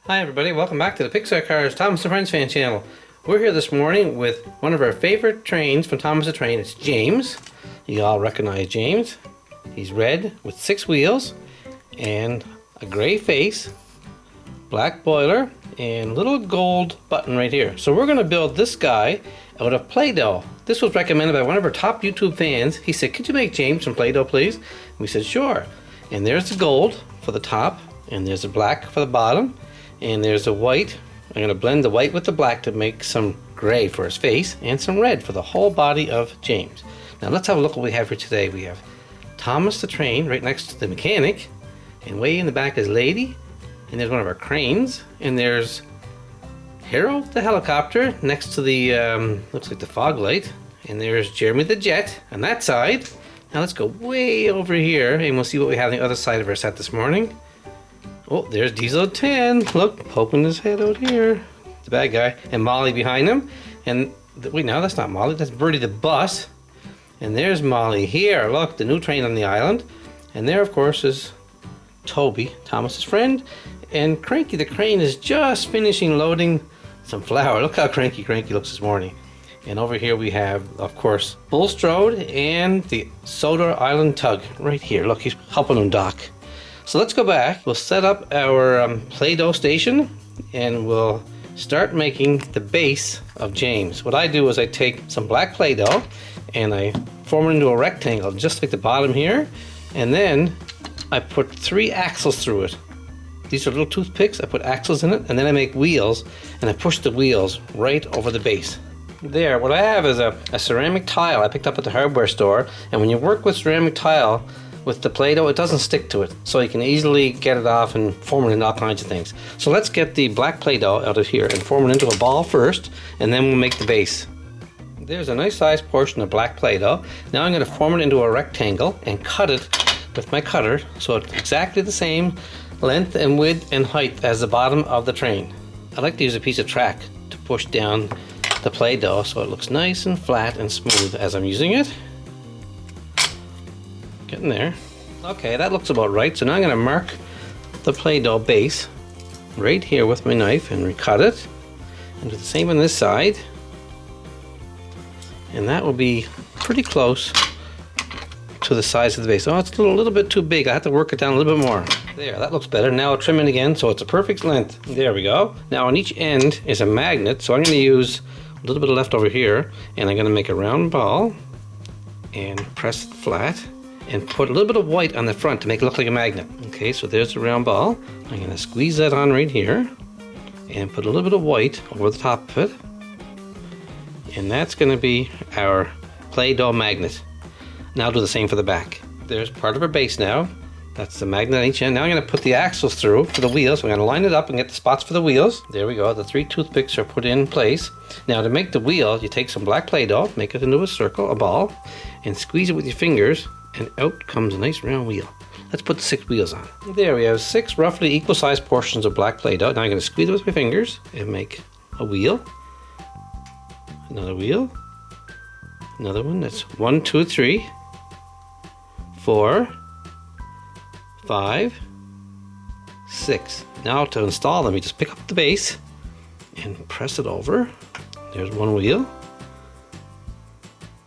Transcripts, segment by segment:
Hi everybody, welcome back to the Pixar Cars Thomas and Friends fan channel. We're here this morning with one of our favorite trains from Thomas the Train. It's James. You all recognize James. He's red with 6 wheels and a gray face, black boiler, and little gold button right here. So we're going to build this guy out of Play-Doh. This was recommended by one of our top YouTube fans. He said, could you make James some Play-Doh please? And we said sure. And there's the gold for the top, and there's the black for the bottom, and there's the white. I'm going to blend the white with the black to make some gray for his face and some red for the whole body of James. Now let's have a look what we have here today. We have Thomas the Train right next to the mechanic, and way in the back is Lady, and there's one of our cranes, and there's Harold the helicopter next to the looks like the fog light, and there's Jeremy the jet on that side. Now let's go way over here and we'll see what we have on the other side of our set this morning. Oh, there's Diesel 10. Look, poking his head out here. The bad guy. And Molly behind him. And wait, now that's not Molly. That's Bertie the bus. And there's Molly here. Look, the new train on the island. And there, of course, is Toby, Thomas's friend. And Cranky the crane is just finishing loading some flour. Look how cranky looks this morning. And over here we have, of course, Bulstrode and the Soda Island tug right here. Look, he's helping him dock. So let's go back. We'll set up our Play-Doh station and we'll start making the base of James. What I do is I take some black Play-Doh and I form it into a rectangle just like the bottom here, and then I put 3 axles through it. These are little toothpicks. I put axles in it, and then I make wheels and I push the wheels right over the base. There, what I have is a ceramic tile I picked up at the hardware store, and when you work with ceramic tile with the Play-Doh, it doesn't stick to it, so you can easily get it off and form it into all kinds of things. So let's get the black Play-Doh out of here and form it into a ball first, and then we'll make the base. There's a nice sized portion of black Play-Doh. Now I'm going to form it into a rectangle and cut it with my cutter so it's exactly the same length and width and height as the bottom of the train. I like to use a piece of track to push down the Play-Doh so it looks nice and flat and smooth as I'm using it. Getting there. Okay, that looks about right. So now I'm going to mark the Play-Doh base right here with my knife and recut it. And do the same on this side. And that will be pretty close to the size of the base. Oh, it's a little bit too big. I have to work it down a little bit more. There, that looks better. Now I'll trim it again so it's a perfect length. There we go. Now on each end is a magnet, so I'm going to use a little bit of left over here, and I'm going to make a round ball and press it flat and put a little bit of white on the front to make it look like a magnet. Okay, so there's the round ball. I'm going to squeeze that on right here and put a little bit of white over the top of it, and that's going to be our Play-Doh magnet. Now I'll do the same for the back. There's part of our base now. That's the magnet on each end. Now I'm going to put the axles through for the wheels. I'm going to line it up and get the spots for the wheels. There we go. The 3 toothpicks are put in place. Now to make the wheel, you take some black Play-Doh, make it into a circle, a ball, and squeeze it with your fingers, and out comes a nice round wheel. Let's put the 6 wheels on. There we have 6 roughly equal sized portions of black Play-Doh. Now I'm going to squeeze it with my fingers and make a wheel. Another wheel. Another one. That's 1, 2, 3, 4, 5, 6. Now to install them, you just pick up the base and press it over. There's 1 wheel,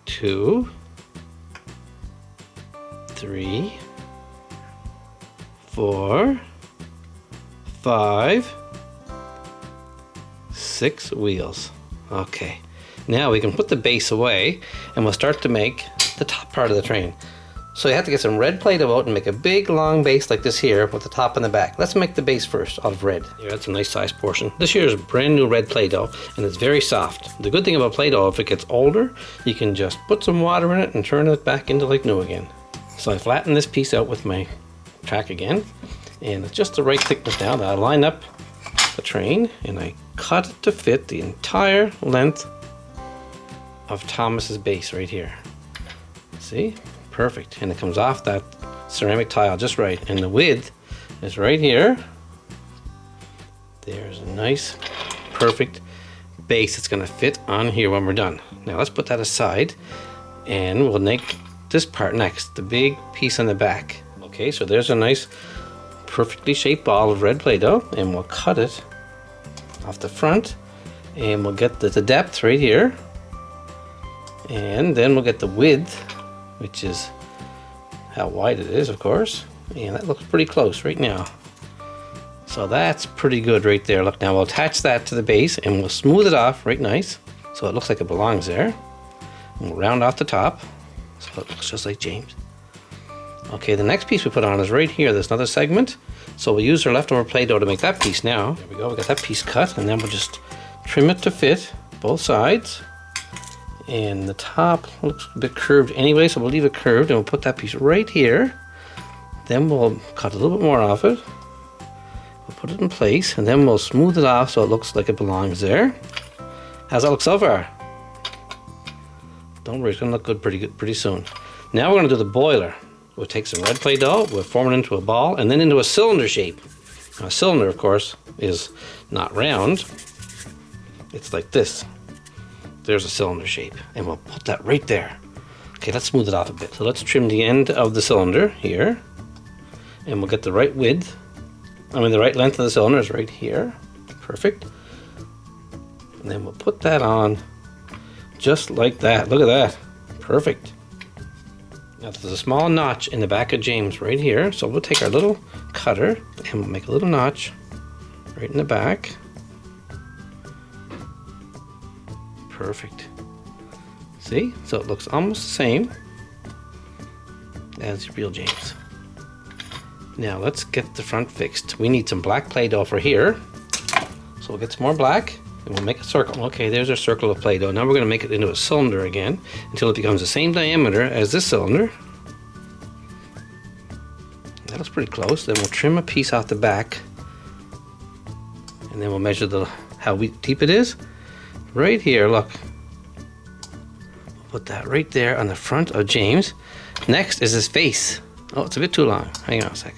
2, 3, 4, 5, 6 wheels. Okay, now we can put the base away and we'll start to make the top part of the train. So you have to get some red Play-Doh out and make a big long base like this here with the top and the back. Let's make the base first out of red. Here, that's a nice size portion. This here is brand new red Play-Doh and it's very soft. The good thing about Play-Doh, if it gets older, you can just put some water in it and turn it back into like new again. So I flatten this piece out with my track again, and it's just the right thickness now that I line up the train and I cut it to fit the entire length of Thomas's base right here. See? Perfect. And it comes off that ceramic tile just right. And the width is right here. There's a nice, perfect base that's going to fit on here when we're done. Now let's put that aside and we'll make this part next, the big piece on the back. Okay, so there's a nice perfectly shaped ball of red Play-Doh, and we'll cut it off the front, and we'll get the depth right here, and then we'll get the width, which is how wide it is, of course, and that looks pretty close right now. So that's pretty good right there. Look, now we'll attach that to the base and we'll smooth it off right nice so it looks like it belongs there. And we'll round off the top so it looks just like James. Okay, the next piece we put on is right here. There's another segment, so we'll use our leftover Play-Doh to make that piece now. There we go, we got that piece cut, and then we'll just trim it to fit both sides. And the top looks a bit curved anyway, so we'll leave it curved, and we'll put that piece right here. Then we'll cut a little bit more off it. We'll put it in place, and then we'll smooth it off so it looks like it belongs there. How's that look so far? Don't worry, it's gonna look good pretty soon. Now we're gonna do the boiler. We'll take some red Play-Doh, we'll form it into a ball, and then into a cylinder shape. Now, a cylinder, of course, is not round. It's like this. There's a cylinder shape, and we'll put that right there. Okay, let's smooth it off a bit. So let's trim the end of the cylinder here, and we'll get the right width. The right length of the cylinder is right here. Perfect. And then we'll put that on just like that. Look at that. Perfect. Now there's a small notch in the back of James right here, so we'll take our little cutter and we'll make a little notch right in the back. Perfect. See? So it looks almost the same as your real James. Now let's get the front fixed. We need some black Play-Doh for here. So we'll get some more black and we'll make a circle. Okay, there's our circle of Play-Doh. Now we're going to make it into a cylinder again until it becomes the same diameter as this cylinder. That looks pretty close. Then we'll trim a piece off the back, and then we'll measure how deep it is. Right here, look. We'll put that right there on the front of James. Next is his face. Oh, it's a bit too long. Hang on a sec.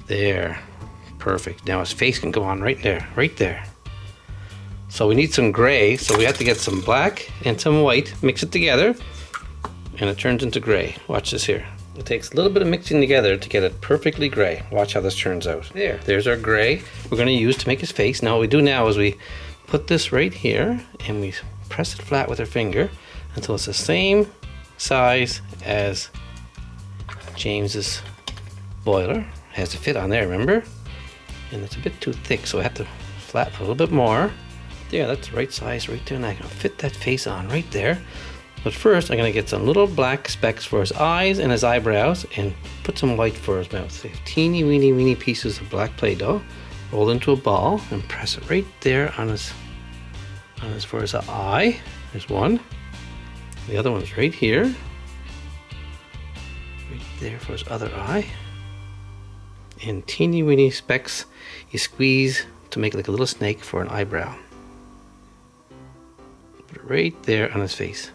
There. Perfect. Now his face can go on right there. Right there. So we need some gray, so we have to get some black and some white, mix it together, and it turns into gray. Watch this here. It takes a little bit of mixing together to get it perfectly gray. Watch how this turns out. There's our gray we're going to use to make his face. Now what we do now is we put this right here and we press it flat with our finger until it's the same size as James's boiler. It has to fit on there, remember? And it's a bit too thick, so I have to flatten a little bit more. There, that's the right size right there, and I can fit that face on right there. But first, I'm going to get some little black specks for his eyes and his eyebrows, and put some white for his mouth. So teeny weeny pieces of black Play-Doh, roll into a ball, and press it right there on his for his eye. There's one. The other one's right here. Right there for his other eye. And teeny weeny specks you squeeze to make like a little snake for an eyebrow. Put it right there on his face.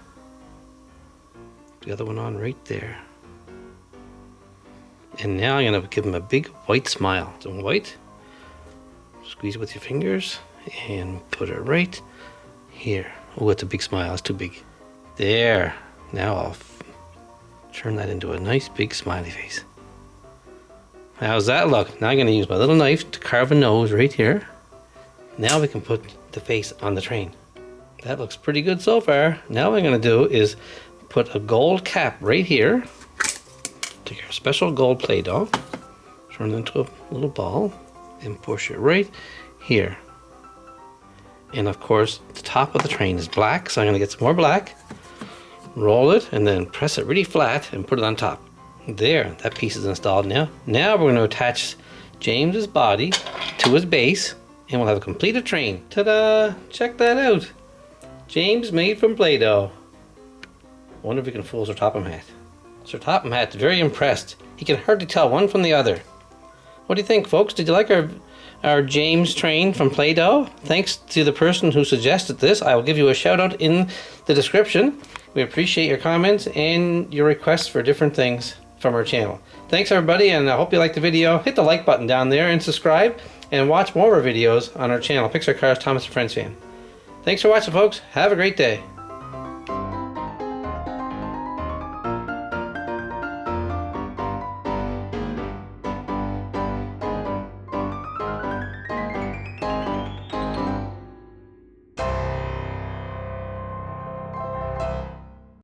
The other one on right there. And now I'm going to give him a big white smile. Some white. Squeeze it with your fingers and put it right here. Oh, it's a big smile. It's too big. There. Now I'll turn that into a nice big smiley face. How's that look? Now I'm going to use my little knife to carve a nose right here. Now we can put the face on the train. That looks pretty good so far. Now what I'm going to do is put a gold cap right here. Take our special gold Play-Doh, turn it into a little ball, and push it right here. And of course, the top of the train is black, so I'm going to get some more black, roll it, and then press it really flat and put it on top. There, that piece is installed now. Now we're going to attach James's body to his base, and we'll have a completed train. Ta-da! Check that out. James made from Play-Doh. Wonder if we can fool Sir Topham Hatt. Sir Topham Hatt's very impressed. He can hardly tell one from the other. What do you think, folks? Did you like our James train from Play-Doh? Thanks to the person who suggested this. I will give you a shout out in the description. We appreciate your comments and your requests for different things from our channel. Thanks everybody, and I hope you liked the video. Hit the like button down there and subscribe, and watch more of our videos on our channel, Pixar Cars, Thomas and Friends Fan. Thanks for watching, folks. Have a great day.